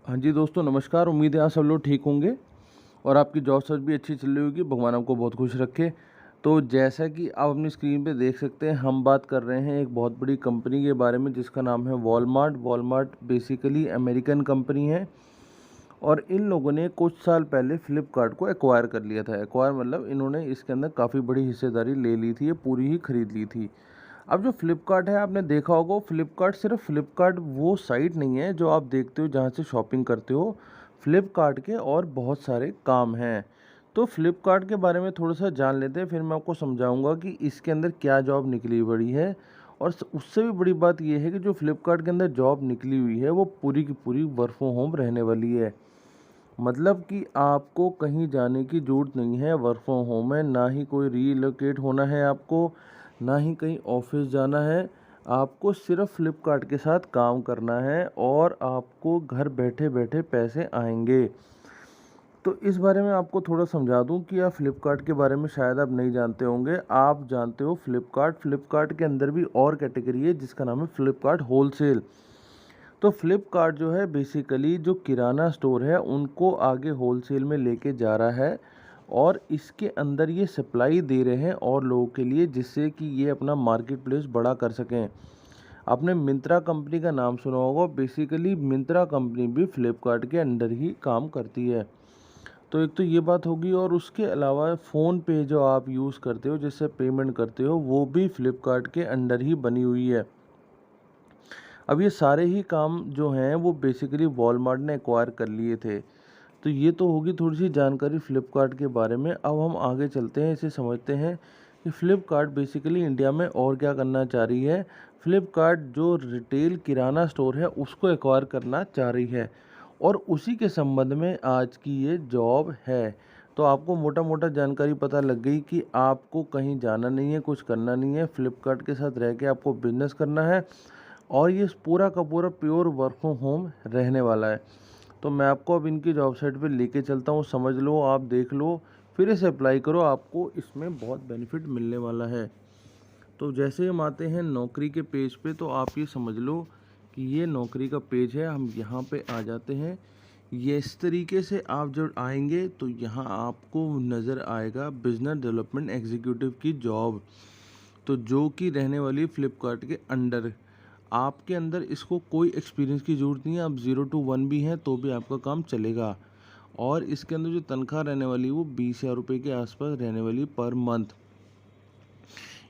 हाँ जी दोस्तों, नमस्कार। उम्मीद है आप सब लोग ठीक होंगे और आपकी जॉब सर्च भी अच्छी चल रही होगी। भगवान आपको बहुत खुश रखे। तो जैसा कि आप अपनी स्क्रीन पे देख सकते हैं, हम बात कर रहे हैं एक बहुत बड़ी कंपनी के बारे में जिसका नाम है Walmart. Walmart basically American company है और इन लोगों ने कुछ साल पहले फ्लिपकार्ट को एक्वायर कर लिया था। एक्वायर मतलब इन्होंने इसके अंदर काफ़ी बड़ी हिस्सेदारी ले ली थी, ये पूरी ही खरीद ली थी। अब जो फ्लिपकार्ट है, आपने देखा होगा, फ्लिपकार्ट सिर्फ फ्लिपकार्ट वो साइट नहीं है जो आप देखते हो जहाँ से शॉपिंग करते हो। फ्लिपकार्ट के और बहुत सारे काम हैं। तो फ्लिपकार्ट के बारे में थोड़ा सा जान लेते हैं, फिर मैं आपको समझाऊंगा कि इसके अंदर क्या जॉब निकली बड़ी है। और उससे भी बड़ी बात यह है कि जो फ्लिपकार्ट के अंदर जॉब निकली हुई है वो पूरी की पूरी वर्क फ्रॉम होम रहने वाली है। मतलब कि आपको कहीं जाने की ज़रूरत नहीं है, वर्क फ्रॉम होम है। ना ही कोई रीलोकेट होना है आपको, ना ही कहीं ऑफिस जाना है। आपको सिर्फ फ्लिपकार्ट के साथ काम करना है और आपको घर बैठे बैठे पैसे आएंगे। तो इस बारे में आपको थोड़ा समझा दूं कि आप फ्लिपकार्ट के बारे में शायद आप नहीं जानते होंगे। आप जानते हो फ्लिपकार्ट, फ्लिपकार्ट के अंदर भी और कैटेगरी है जिसका नाम है फ्लिपकार्ट होलसेल। तो फ्लिपकार्ट जो है बेसिकली जो किराना स्टोर है उनको आगे होलसेल में लेके जा रहा है और इसके अंदर ये सप्लाई दे रहे हैं और लोगों के लिए, जिससे कि ये अपना मार्केट प्लेस बड़ा कर सकें। आपने मिंत्रा कंपनी का नाम सुना होगा। बेसिकली मिंत्रा कंपनी भी फ्लिपकार्ट के अंडर ही काम करती है। तो एक तो ये बात होगी और उसके अलावा फ़ोन पे जो आप यूज़ करते हो, जिससे पेमेंट करते हो, वो भी फ्लिपकार्ट के अंडर ही बनी हुई है। अब ये सारे ही काम जो हैं वो बेसिकली वॉलमार्ट ने एक्वायर कर लिए थे। तो ये तो होगी थोड़ी सी जानकारी फ्लिपकार्ट के बारे में। अब हम आगे चलते हैं, इसे समझते हैं कि फ्लिपकार्ट बेसिकली इंडिया में और क्या करना चाह रही है। फ्लिपकार्ट जो रिटेल किराना स्टोर है उसको एक्वायर करना चाह रही है और उसी के संबंध में आज की ये जॉब है। तो आपको मोटा मोटा जानकारी पता लग गई कि आपको कहीं जाना नहीं है, कुछ करना नहीं है, फ्लिपकार्ट के साथ रह के आपको बिजनेस करना है और ये पूरा का पूरा प्योर वर्क फ्रॉम होम रहने वाला है। तो मैं आपको अब इनकी जॉब साइट पे लेके चलता हूँ, समझ लो, आप देख लो, फिर इसे अप्लाई करो, आपको इसमें बहुत बेनिफिट मिलने वाला है। तो जैसे हम आते हैं नौकरी के पेज पे, तो आप ये समझ लो कि ये नौकरी का पेज है। हम यहाँ पे आ जाते हैं। ये इस तरीके से आप जब आएंगे तो यहाँ आपको नज़र आएगा बिजनेस डेवलपमेंट एग्जीक्यूटिव की जॉब, तो जो कि रहने वाली फ्लिपकार्ट के अंडर। आपके अंदर इसको कोई एक्सपीरियंस की ज़रूरत नहीं है, आप 0 to 1 भी हैं तो भी आपका काम चलेगा। और इसके अंदर जो तनख्वाह रहने वाली है वो 20,000 रुपये के आसपास रहने वाली पर मंथ।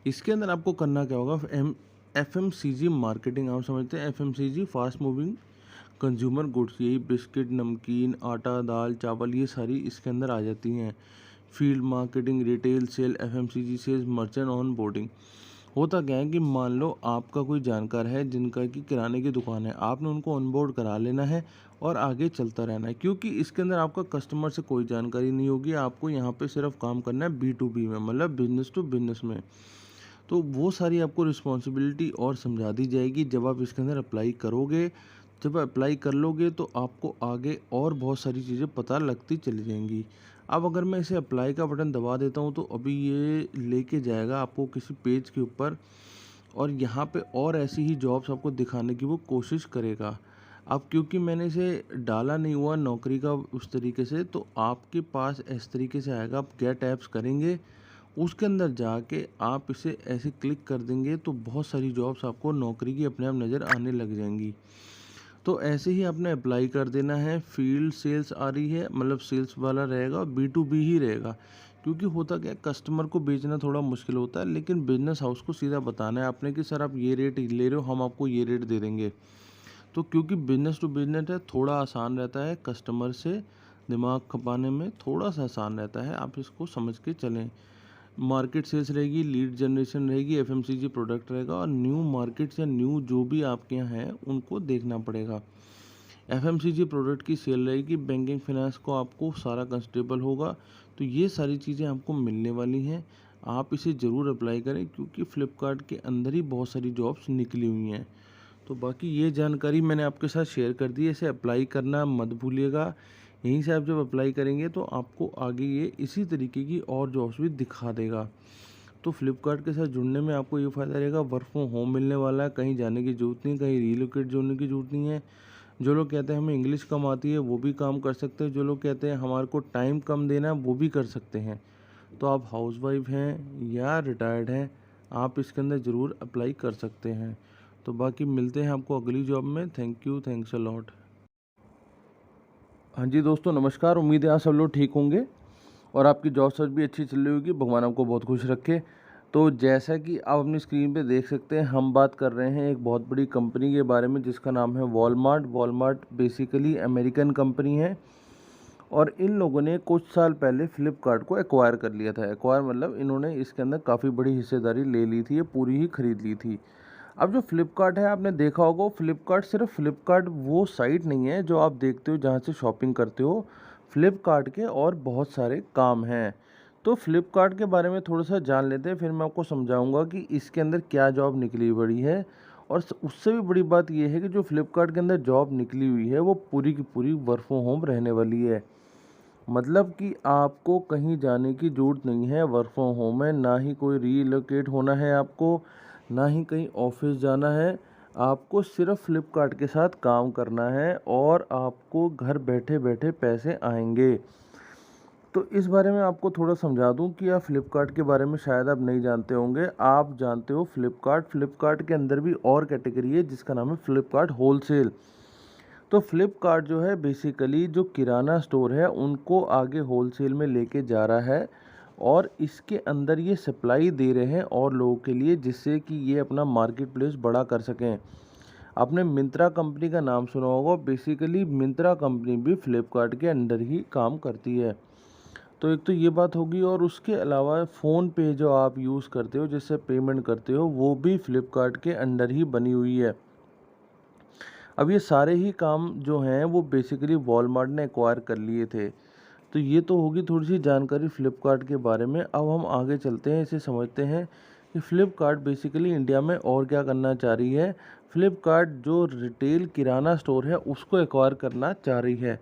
इसके अंदर आपको करना क्या होगा, FMCG मार्केटिंग, आप समझते हैं FMCG, fast moving consumer goods, यही बिस्किट, नमकीन, आटा, दाल, चावल, ये सारी इसके अंदर आ जाती हैं। Field marketing, retail sale, FMCG sales, merchant onboarding. होता क्या है कि मान लो आपका कोई जानकार है जिनका कि किराने की दुकान है, आपने उनको ऑनबोर्ड करा लेना है और आगे चलता रहना है, क्योंकि इसके अंदर आपका कस्टमर से कोई जानकारी नहीं होगी। आपको यहाँ पे सिर्फ काम करना है B2B में, मतलब बिजनेस टू बिजनेस में। तो वो सारी आपको रिस्पॉन्सिबिलिटी और समझा दी जाएगी जब आप इसके अंदर अप्लाई करोगे। जब अप्लाई कर लोगे तो आपको आगे और बहुत सारी चीज़ें पता लगती चली जाएंगी। अब अगर मैं इसे अप्लाई का बटन दबा देता हूँ तो अभी ये लेके जाएगा आपको किसी पेज के ऊपर और यहाँ पे और ऐसी ही जॉब्स आपको दिखाने की वो कोशिश करेगा। अब क्योंकि मैंने इसे डाला नहीं हुआ नौकरी का उस तरीके से, तो आपके पास इस तरीके से आएगा। आप गेट ऐप्स करेंगे, उसके अंदर जाके आप इसे ऐसे क्लिक कर देंगे तो बहुत सारी जॉब्स आपको नौकरी की अपने आप नज़र आने लग जाएंगी। तो ऐसे ही आपने अप्लाई कर देना है। फील्ड सेल्स आ रही है, मतलब सेल्स वाला रहेगा, B2B ही रहेगा। क्योंकि होता क्या है, कस्टमर को बेचना थोड़ा मुश्किल होता है, लेकिन बिजनेस हाउस को सीधा बताना है आपने कि सर आप ये रेट ले रहे हो, हम आपको ये रेट दे देंगे। तो क्योंकि बिजनेस टू बिजनेस है, थोड़ा आसान रहता है, कस्टमर से दिमाग खपाने में थोड़ा सा आसान रहता है, आप इसको समझ के चलें। मार्केट सेल्स रहेगी, लीड जनरेशन रहेगी, FMCG प्रोडक्ट रहेगा और न्यू मार्केट्स या न्यू जो भी आपके यहाँ हैं उनको देखना पड़ेगा। FMCG प्रोडक्ट की सेल रहेगी, बैंकिंग फाइनेंस को आपको सारा कंस्टेबल होगा। तो ये सारी चीज़ें आपको मिलने वाली हैं। आप इसे ज़रूर अप्लाई करें क्योंकि फ्लिपकार्ट के अंदर ही बहुत सारी जॉब्स निकली हुई हैं। तो बाकी ये जानकारी मैंने आपके साथ शेयर कर दी है, इसे अप्लाई करना मत भूलिएगा। यहीं से आप जब अप्लाई करेंगे तो आपको आगे ये इसी तरीके की और जॉब्स भी दिखा देगा। तो फ्लिपकार्ट के साथ जुड़ने में आपको ये फ़ायदा रहेगा, वर्क फ्रॉम होम मिलने वाला है, कहीं जाने की ज़रूरत नहीं, कहीं रीलोकेट होने की ज़रूरत नहीं है। जो लोग कहते हैं हमें इंग्लिश कम आती है वो भी काम कर सकते हैं, जो लोग कहते हैं हमारे को टाइम कम देना है वो भी कर सकते हैं। तो आप हाउसवाइफ हैं या रिटायर्ड हैं, आप इसके अंदर ज़रूर अप्लाई कर सकते हैं। तो बाकी मिलते हैं आपको अगली जॉब में। Thank you, thanks a lot. हाँ जी दोस्तों, नमस्कार। उम्मीद है आप सब लोग ठीक होंगे और आपकी जॉब सर्च भी अच्छी चल रही होगी। भगवान आपको बहुत खुश रखे। तो जैसा कि आप अपनी स्क्रीन पे देख सकते हैं, हम बात कर रहे हैं एक बहुत बड़ी कंपनी के बारे में जिसका नाम है Walmart. Walmart basically American company है और इन लोगों ने कुछ साल पहले फ्लिपकार्ट को एक्वायर कर लिया था। एक्वायर मतलब इन्होंने इसके अंदर काफ़ी बड़ी हिस्सेदारी ले ली थी, ये पूरी ही खरीद ली थी। अब जो फ्लिपकार्ट है, आपने देखा होगा, फ्लिपकार्ट सिर्फ फ्लिपकार्ट वो साइट नहीं है जो आप देखते हो जहाँ से शॉपिंग करते हो। फ्लिपकार्ट के और बहुत सारे काम हैं। तो फ्लिपकार्ट के बारे में थोड़ा सा जान लेते हैं, फिर मैं आपको समझाऊंगा कि इसके अंदर क्या जॉब निकली बड़ी है। और उससे भी बड़ी बात यह है कि जो फ्लिपकार्ट के अंदर जॉब निकली हुई है वो पूरी की पूरी वर्क फ्रॉम होम रहने वाली है। मतलब कि आपको कहीं जाने की ज़रूरत नहीं है, वर्क फ्रॉम होम है। ना ही कोई रीलोकेट होना है आपको, ना ही कहीं ऑफिस जाना है। आपको सिर्फ फ्लिपकार्ट के साथ काम करना है और आपको घर बैठे बैठे पैसे आएंगे। तो इस बारे में आपको थोड़ा समझा दूं कि आप फ्लिपकार्ट के बारे में शायद आप नहीं जानते होंगे। आप जानते हो फ्लिपकार्ट, फ्लिपकार्ट के अंदर भी और कैटेगरी है जिसका नाम है फ्लिपकार्ट होलसेल। तो फ्लिपकार्ट जो है बेसिकली जो किराना स्टोर है उनको आगे होलसेल में लेके जा रहा है और इसके अंदर ये सप्लाई दे रहे हैं और लोगों के लिए, जिससे कि ये अपना मार्केट प्लेस बड़ा कर सकें। आपने मिंत्रा कंपनी का नाम सुना होगा। बेसिकली मिंत्रा कंपनी भी फ्लिपकार्ट के अंडर ही काम करती है। तो एक तो ये बात होगी और उसके अलावा फ़ोन पे जो आप यूज़ करते हो, जिससे पेमेंट करते हो, वो भी फ्लिपकार्ट के अंडर ही बनी हुई है। अब ये सारे ही काम जो हैं वो बेसिकली वॉलमार्ट ने एक्वायर कर लिए थे। तो ये तो होगी थोड़ी सी जानकारी फ्लिपकार्ट के बारे में। अब हम आगे चलते हैं, इसे समझते हैं कि फ्लिपकार्ट बेसिकली इंडिया में और क्या करना चाह रही है। फ्लिपकार्ट जो रिटेल किराना स्टोर है उसको एक्वायर करना चाह रही है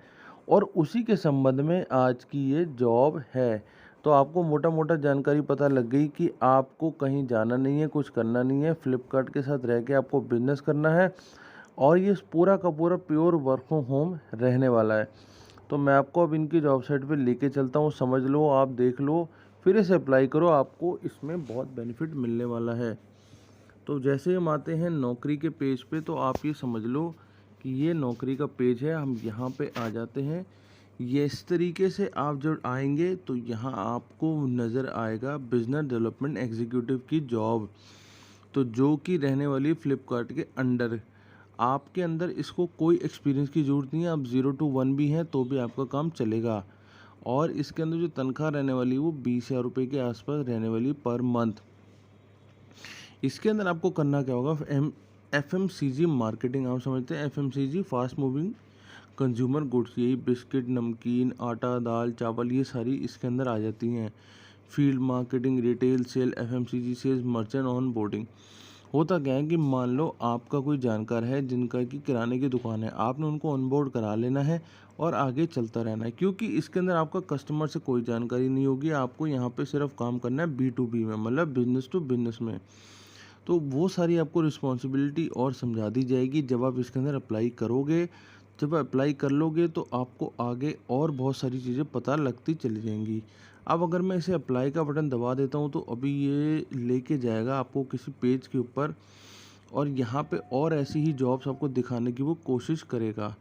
और उसी के संबंध में आज की ये जॉब है। तो आपको मोटा मोटा जानकारी पता लग गई कि आपको कहीं जाना नहीं है, कुछ करना नहीं है, फ्लिपकार्ट के साथ रह के आपको बिजनेस करना है और ये पूरा का पूरा प्योर वर्क फ्रॉम होम रहने वाला है। तो मैं आपको अब इनकी जॉब साइट पे लेके चलता हूँ, समझ लो, आप देख लो, फिर इसे अप्लाई करो, आपको इसमें बहुत बेनिफिट मिलने वाला है। तो जैसे हम आते हैं नौकरी के पेज पे, तो आप ये समझ लो कि ये नौकरी का पेज है। हम यहाँ पे आ जाते हैं। ये इस तरीके से आप जब आएंगे तो यहाँ आपको नज़र आएगा बिजनेस डेवलपमेंट एग्जीक्यूटिव की जॉब, तो जो कि रहने वाली फ्लिपकार्ट के अंडर। आपके अंदर इसको कोई एक्सपीरियंस की ज़रूरत नहीं है, आप 0 to 1 भी हैं तो भी आपका काम चलेगा। और इसके अंदर जो तनख्वाह रहने वाली है वो 20,000 रुपये के आसपास रहने वाली पर मंथ। इसके अंदर आपको करना क्या होगा, FMCG मार्केटिंग, आप समझते हैं FMCG fast moving consumer goods, यही बिस्किट, नमकीन, आटा, दाल, चावल, ये सारी इसके अंदर आ जाती हैं। Field marketing, retail sale, FMCG sales, merchant onboarding. होता क्या है कि मान लो आपका कोई जानकार है जिनका कि किराने की दुकान है, आपने उनको ऑनबोर्ड करा लेना है और आगे चलता रहना है, क्योंकि इसके अंदर आपका कस्टमर से कोई जानकारी नहीं होगी। आपको यहाँ पे सिर्फ काम करना है B2B में, मतलब बिजनेस टू बिजनेस में। तो वो सारी आपको रिस्पॉन्सिबिलिटी और समझा दी जाएगी जब आप इसके अंदर अप्लाई करोगे। जब अप्लाई कर लोगे तो आपको आगे और बहुत सारी चीज़ें पता लगती चली जाएंगी। अब अगर मैं इसे अप्लाई का बटन दबा देता हूँ तो अभी ये लेके जाएगा आपको किसी पेज के ऊपर और यहाँ पे और ऐसी ही जॉब्स आपको दिखाने की वो कोशिश करेगा।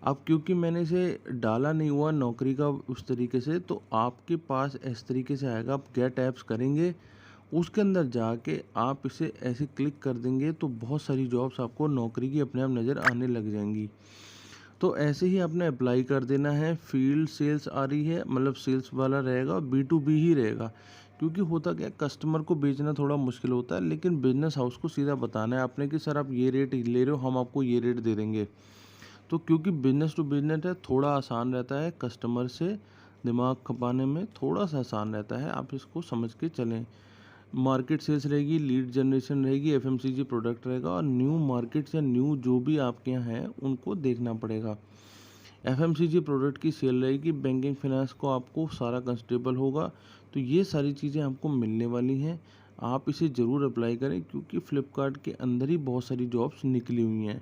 अब क्योंकि मैंने इसे डाला नहीं हुआ नौकरी का उस तरीके से, तो आपके पास इस तरीके से आएगा। आप गेट ऐप्स करेंगे, उसके अंदर जाके आप इसे ऐसे क्लिक कर देंगे तो बहुत सारी जॉब्स आपको नौकरी की अपने आप नज़र आने लग जाएंगी। तो ऐसे ही आपने अप्लाई कर देना है। फील्ड सेल्स आ रही है, मतलब सेल्स वाला रहेगा, B2B ही रहेगा। क्योंकि होता क्या है, कस्टमर को बेचना थोड़ा मुश्किल होता है, लेकिन बिजनेस हाउस को सीधा बताना है आपने कि सर आप ये रेट ले रहे हो, हम आपको ये रेट दे देंगे। तो क्योंकि बिजनेस टू बिजनेस है, थोड़ा आसान रहता है, कस्टमर से दिमाग खपाने में थोड़ा सा आसान रहता है, आप इसको समझ के चलें। मार्केट सेल्स रहेगी, लीड जनरेशन रहेगी, FMCG प्रोडक्ट रहेगा और न्यू मार्केट्स या न्यू जो भी आपके यहाँ हैं उनको देखना पड़ेगा। FMCG प्रोडक्ट की सेल रहेगी, बैंकिंग फाइनेंस को आपको सारा कंस्टेबल होगा। तो ये सारी चीज़ें आपको मिलने वाली हैं। आप इसे ज़रूर अप्लाई करें क्योंकि फ्लिपकार्ट के अंदर ही बहुत सारी जॉब्स निकली हुई हैं।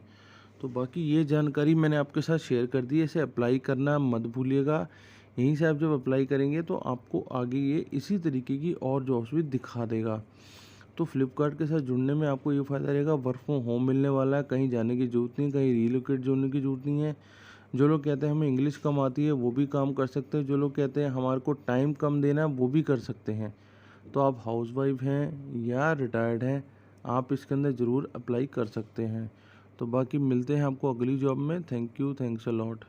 तो बाकी ये जानकारी मैंने आपके साथ शेयर कर दी है, इसे अप्लाई करना मत भूलिएगा। यहीं से आप जब अप्लाई करेंगे तो आपको आगे ये इसी तरीके की और जॉब्स भी दिखा देगा। तो फ्लिपकार्ट के साथ जुड़ने में आपको ये फ़ायदा रहेगा, वर्क फ्रॉम होम मिलने वाला है, कहीं जाने की ज़रूरत नहीं, कहीं रिलोकेट होने की ज़रूरत नहीं है। जो लोग कहते हैं हमें इंग्लिश कम आती है वो भी काम कर सकते हैं, जो लोग कहते हैं हमारे को टाइम कम देना है वो भी कर सकते हैं। तो आप हाउसवाइफ हैं या रिटायर्ड हैं, आप इसके अंदर ज़रूर अप्लाई कर सकते हैं। तो बाकी मिलते हैं आपको अगली जॉब में। Thank you, thanks a lot.